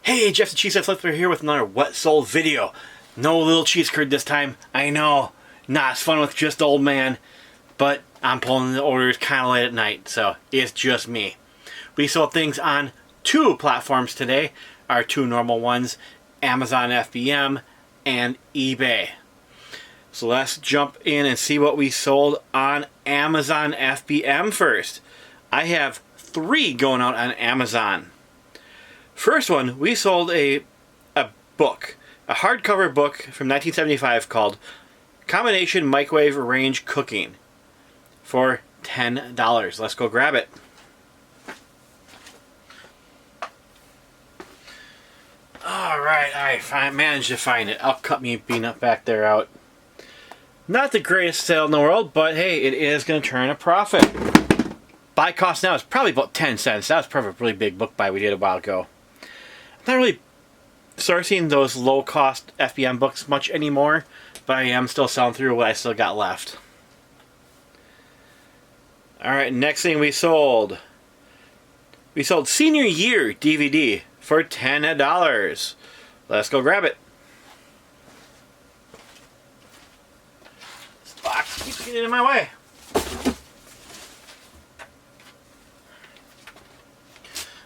Hey, Jeff the Cheesehead Flyp here with another What Sold video. No little cheese curd this time. I know, not as fun with just old man, but I'm pulling the orders kind of late at night, so it's just me. We sold things on two platforms today, our two normal ones, Amazon FBM and eBay. So let's jump in and see what we sold on Amazon FBM first. I have 3 going out on Amazon. First one, we sold a book, a hardcover book from 1975 called Combination Microwave Range Cooking for $10. Let's go grab it. Alright, I managed to find it. I'll cut me peanut back there out. Not the greatest sale in the world, but hey, it is going to turn a profit. Buy cost now is probably about 10 cents. That was probably a really big book buy we did a while ago. I'm not really sourcing those low cost FBM books much anymore, but I am still selling through what I still got left. Alright, next thing we sold. We sold Senior Year DVD for $10. Let's go grab it. This box keeps getting in my way.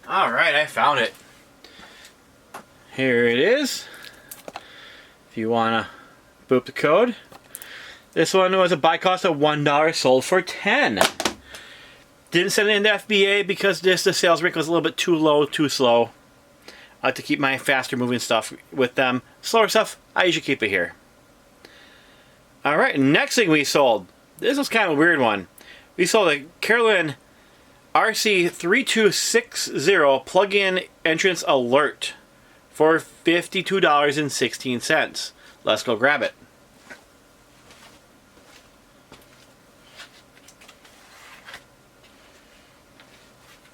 Alright, I found it. Here it is. If you want to boop the code. This one was a buy cost of $1, sold for $10. Didn't send it into FBA because the sales rate was a little bit too low, too slow. I like to keep my faster moving stuff with them. Slower stuff, I usually keep it here. Alright, next thing we sold. This was kind of a weird one. We sold a Carolyn RC3260 plug-in entrance alert for $52.16. Let's go grab it.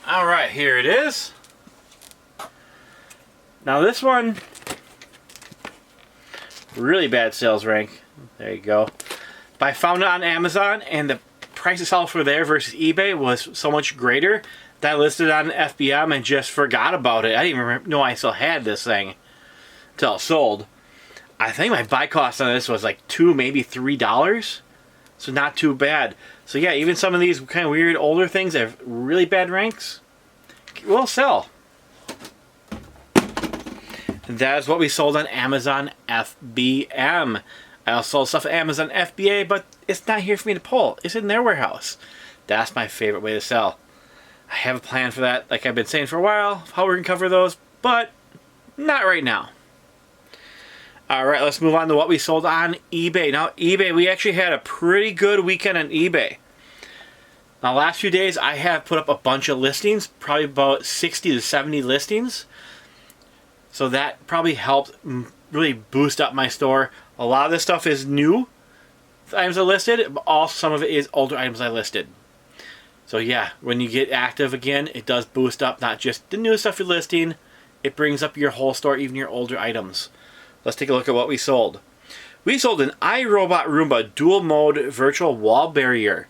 Alright, here it is. Now this one, really bad sales rank. There you go. But I found it on Amazon and the price of sell for there versus eBay was so much greater that I listed on FBM and just forgot about it. I didn't even know I still had this thing until it sold. I think my buy cost on this was like $2, maybe $3. So not too bad. So yeah, even some of these kind of weird older things that have really bad ranks will sell. That is what we sold on Amazon FBM. I also sold stuff at Amazon FBA, but it's not here for me to pull. It's in their warehouse. That's my favorite way to sell. I have a plan for that, like I've been saying for a while, how we're going to cover those, but not right now. Alright, let's move on to what we sold on eBay. Now, eBay, we actually had a pretty good weekend on eBay. Now, the last few days, I have put up a bunch of listings, probably about 60 to 70 listings. So that probably helped really boost up my store. A lot of this stuff is new items I listed, but also some of it is older items I listed. So yeah, when you get active again, it does boost up not just the new stuff you're listing, it brings up your whole store, even your older items. Let's take a look at what we sold. We sold an iRobot Roomba dual mode virtual wall barrier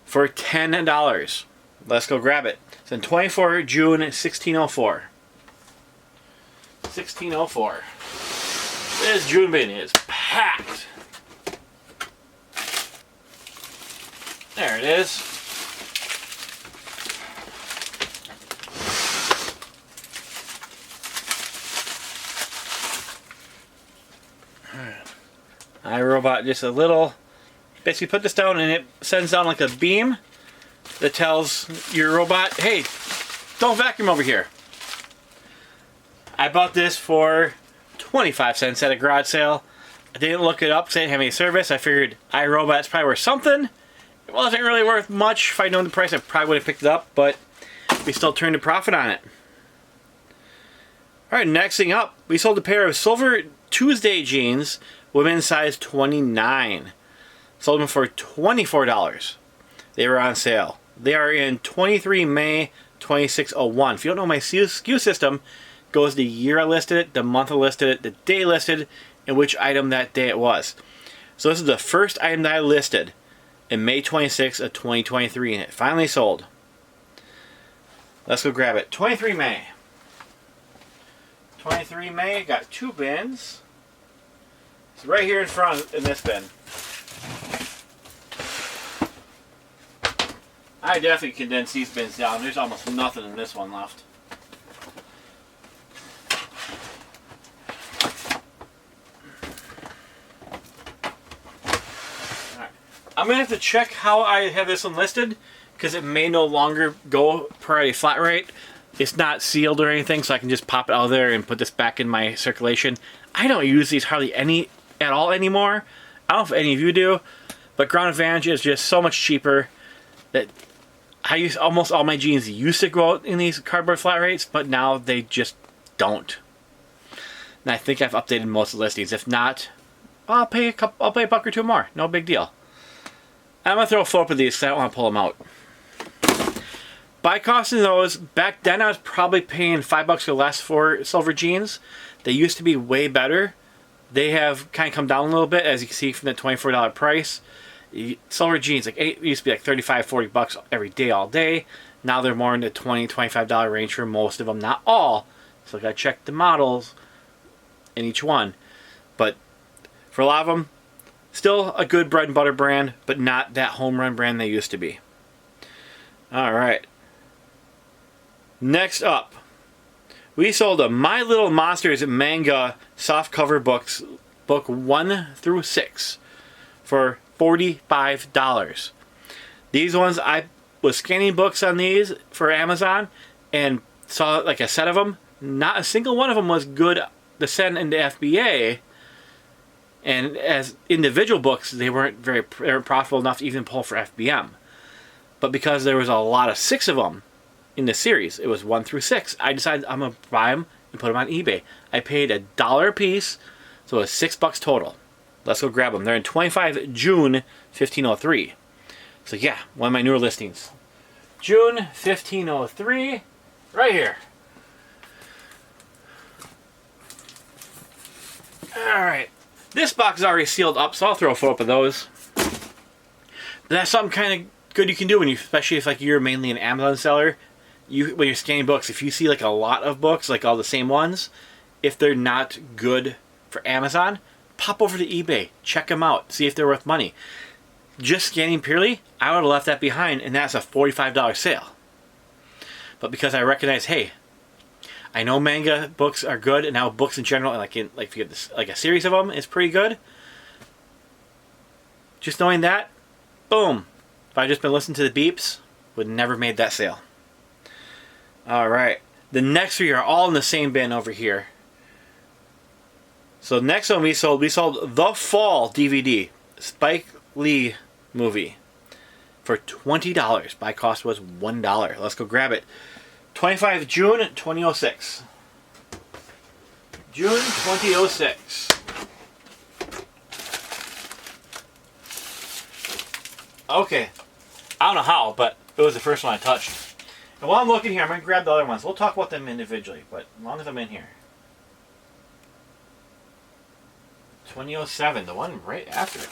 for $10. Let's go grab it. It's in 24 June 1604. 1604. This June bin is packed. There it is. iRobot, just a little, basically put this down and it sends down like a beam that tells your robot, hey, don't vacuum over here. I bought this for 25 cents at a garage sale. I didn't look it up because I didn't have any service. I figured iRobot's probably worth something. It wasn't really worth much. If I'd known the price, I probably would have picked it up, but we still turned a profit on it. Alright, next thing up, we sold a pair of Silver Tuesday jeans, women's size 29. Sold them for $24. They were on sale. They are in 23 May 2601. If you don't know my SKU system, goes the year I listed it, the month I listed it, the day listed, and which item that day it was. So this is the first item that I listed in May 26th of 2023, and it finally sold. Let's go grab it. 23 May. 23 May, got 2 bins. It's right here in front in this bin. I definitely condensed these bins down. There's almost nothing in this one left. Alright. I'm going to have to check how I have this one listed, because it may no longer go priority flat rate. It's not sealed or anything, so I can just pop it out of there and put this back in my circulation. I don't use these hardly any at all anymore. I don't know if any of you do, but Ground Advantage is just so much cheaper that I use almost all my jeans used to go out in these cardboard flat rates, but now they just don't. And I think I've updated most of the listings. If not, I'll pay a buck or two more. No big deal. I'm gonna throw a flip of these because I don't want to pull them out. By costing those, back then I was probably paying $5 or less for silver jeans. They used to be way better. They have kind of come down a little bit, as you can see from the $24 price. Silver jeans used to be like $35, $40 every day, all day. Now they're more in the $20, $25 range for most of them, not all. So I gotta check the models in each one. But for a lot of them, still a good bread and butter brand, but not that home run brand they used to be. Alright. Next up, we sold a My Little Monsters manga softcover books, book 1 through 6, for $45. These ones, I was scanning books on these for Amazon and saw like a set of them. Not a single one of them was good to send into FBA. And as individual books, they weren't profitable enough to even pull for FBM. But because there was a lot of 6 of them in the series, it was 1 through 6, I decided I'm going to buy them and put them on eBay. I paid $1 a piece, so it was $6 total. Let's go grab them. They're in 25 June 1503. So yeah, one of my newer listings. June 1503, right here. Alright. This box is already sealed up, so I'll throw a photo up of those. But that's something kind of good you can do when you, especially if like you're mainly an Amazon seller. When you're scanning books, if you see like a lot of books, like all the same ones, if they're not good for Amazon, pop over to eBay, check them out, see if they're worth money. Just scanning purely, I would have left that behind, and that's a $45 sale. But because I recognize, hey, I know manga books are good, and now books in general, like if you get this, like a series of them, is pretty good. Just knowing that, boom. If I just been listening to the beeps, would never made that sale. All right, the next 3 are all in the same bin over here. So the next one we sold The Fall DVD, Spike Lee movie, for $20. By cost was $1. Let's go grab it. 25 June 2006. June 2006. Okay. I don't know how, but it was the first one I touched. And while I'm looking here, I'm going to grab the other ones. We'll talk about them individually, but as long as I'm in here. 2007, the one right after it.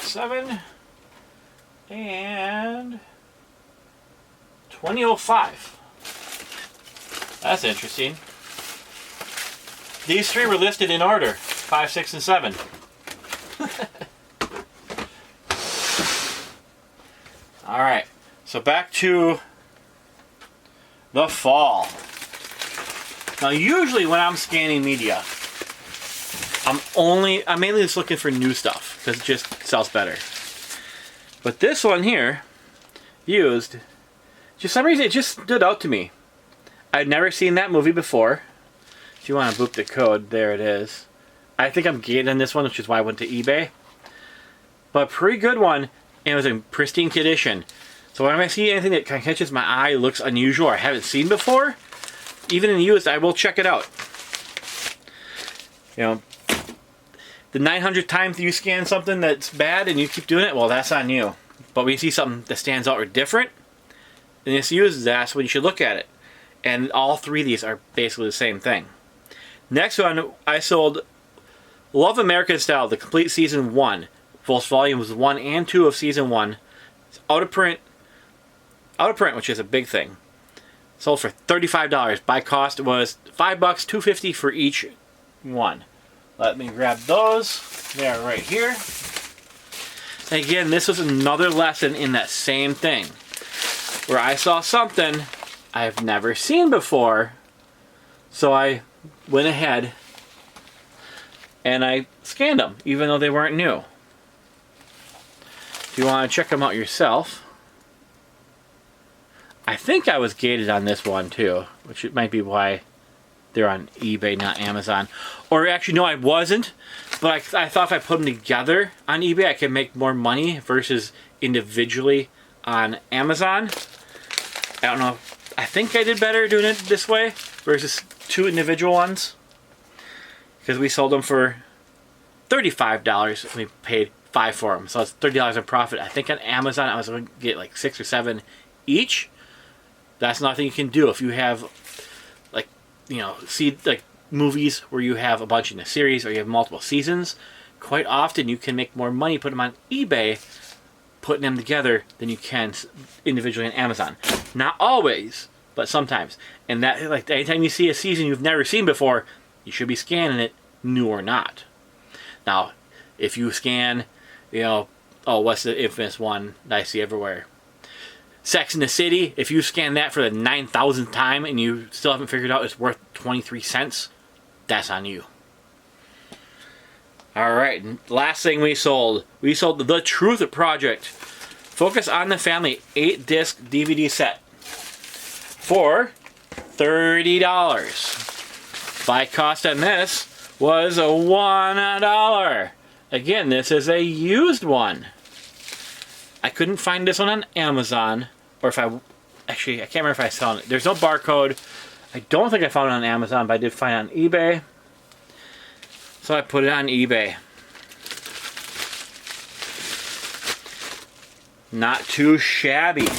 2007 and 2005. That's interesting. These 3 were listed in order, 5, 6, and 7. Alright, so back to The Fall. Now usually when I'm scanning media, I'm mainly just looking for new stuff because it just sells better. But this one here, used, just some reason it just stood out to me. I'd never seen that movie before. If you want to boop the code, there it is. I think I'm gated on this one, which is why I went to eBay. But a pretty good one, and it was in pristine condition. So when I see anything that kind of catches my eye, looks unusual, or I haven't seen before, even in used, I will check it out. You know, the 900th time you scan something that's bad and you keep doing it, well, that's on you. But when you see something that stands out or different, and it's used, that's when you should look at it. And all 3 of these are basically the same thing. Next one, I sold Love American Style, the complete season 1. Both volumes 1 and 2 of season 1. It's out of print, which is a big thing. Sold for $35. By cost was $5, $2.50 for each one. Let me grab those. They are right here. And again, this was another lesson in that same thing, where I saw something I've never seen before, so I went ahead and I scanned them, even though they weren't new. If you want to check them out yourself, I think I was gated on this one too, which it might be why they're on eBay, not Amazon. Or actually, no, I wasn't. But I thought if I put them together on eBay, I could make more money versus individually on Amazon. I don't know. I think I did better doing it this way versus two individual ones. Because we sold them for $35 and we paid $5 for them. So it's $30 in profit. I think on Amazon I was going to get like 6 or 7 each. That's nothing you can do if you have, like, you know, see like movies where you have a bunch in a series or you have multiple seasons. Quite often you can make more money putting them on eBay, putting them together, than you can individually on Amazon. Not always, but sometimes. And that, like, anytime you see a season you've never seen before, you should be scanning it, new or not. Now, if you scan, you know, oh, what's the infamous one that I see everywhere? Sex in the City. If you scan that for the 9,000th time and you still haven't figured out it's worth 23 cents, that's on you. Alright, last thing we sold. We sold The Truth Project. Focus on the Family 8-disc DVD set for $30. By cost on this was $1. Again, this is a used one. I couldn't find this one on Amazon, or if I can't remember if I saw it. There's no barcode. I don't think I found it on Amazon, but I did find it on eBay. So I put it on eBay. Not too shabby.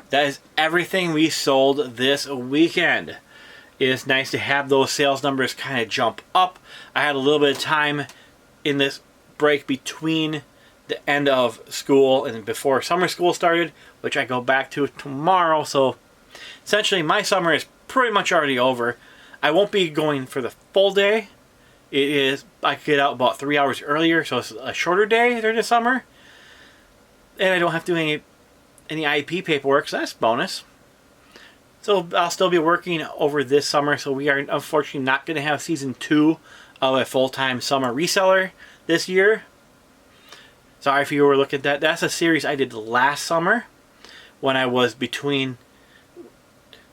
That is everything we sold this weekend. It is nice to have those sales numbers kind of jump up. I had a little bit of time in this break between the end of school and before summer school started, which I go back to tomorrow. So essentially my summer is pretty much already over. I won't be going for the full day. It is, I get out about 3 hours earlier, so it's a shorter day during the summer. And I don't have to do any IEP paperwork, so that's a bonus. So I'll still be working over this summer, so we are unfortunately not going to have season 2 of a full-time summer reseller this year. Sorry if you were looking at that. That's a series I did last summer when I was in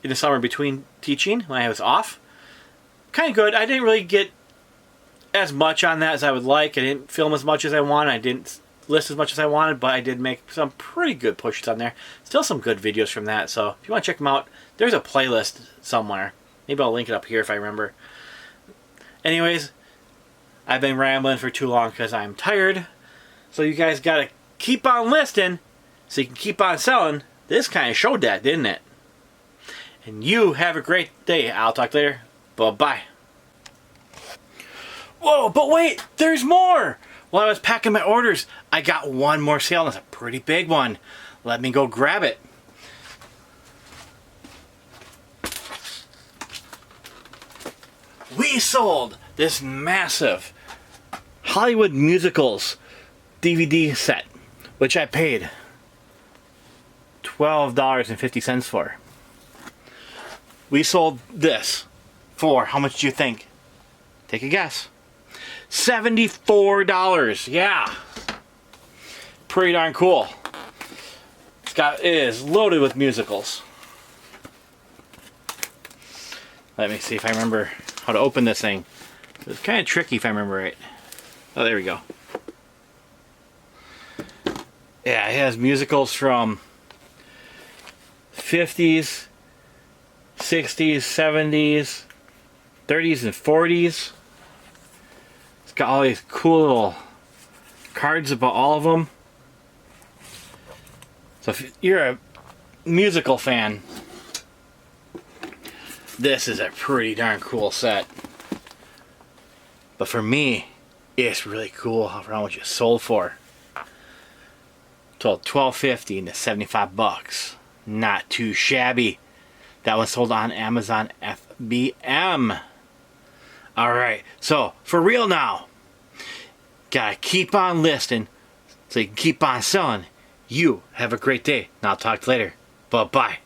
the summer between teaching, when I was off. Kind of good. I didn't really get as much on that as I would like. I didn't film as much as I wanted. I didn't list as much as I wanted, but I did make some pretty good pushes on there. Still some good videos from that, so if you want to check them out, there's a playlist somewhere. Maybe I'll link it up here if I remember. Anyways, I've been rambling for too long because I'm tired. So you guys got to keep on listing so you can keep on selling. This kind of showed that, didn't it? And you have a great day. I'll talk later. Bye-bye. Whoa, but wait, there's more. While I was packing my orders, I got one more sale, and it's a pretty big one. Let me go grab it. We sold this massive Hollywood Musicals DVD set, which I paid $12.50 for. We sold this for, how much do you think? Take a guess. $74. Yeah. Pretty darn cool. It is loaded with musicals. Let me see if I remember how to open this thing. It's kind of tricky if I remember right. Oh, there we go. Yeah, it has musicals from 50s, 60s, 70s, 30s, and 40s. It's got all these cool little cards about all of them. So if you're a musical fan, this is a pretty darn cool set. But for me, it's really cool how much it sold for. Sold $12.50 to $75. Not too shabby. That one sold on Amazon FBM. Alright, so for real now, gotta keep on listing so you can keep on selling. You have a great day, and I'll talk to you later. Bye-bye.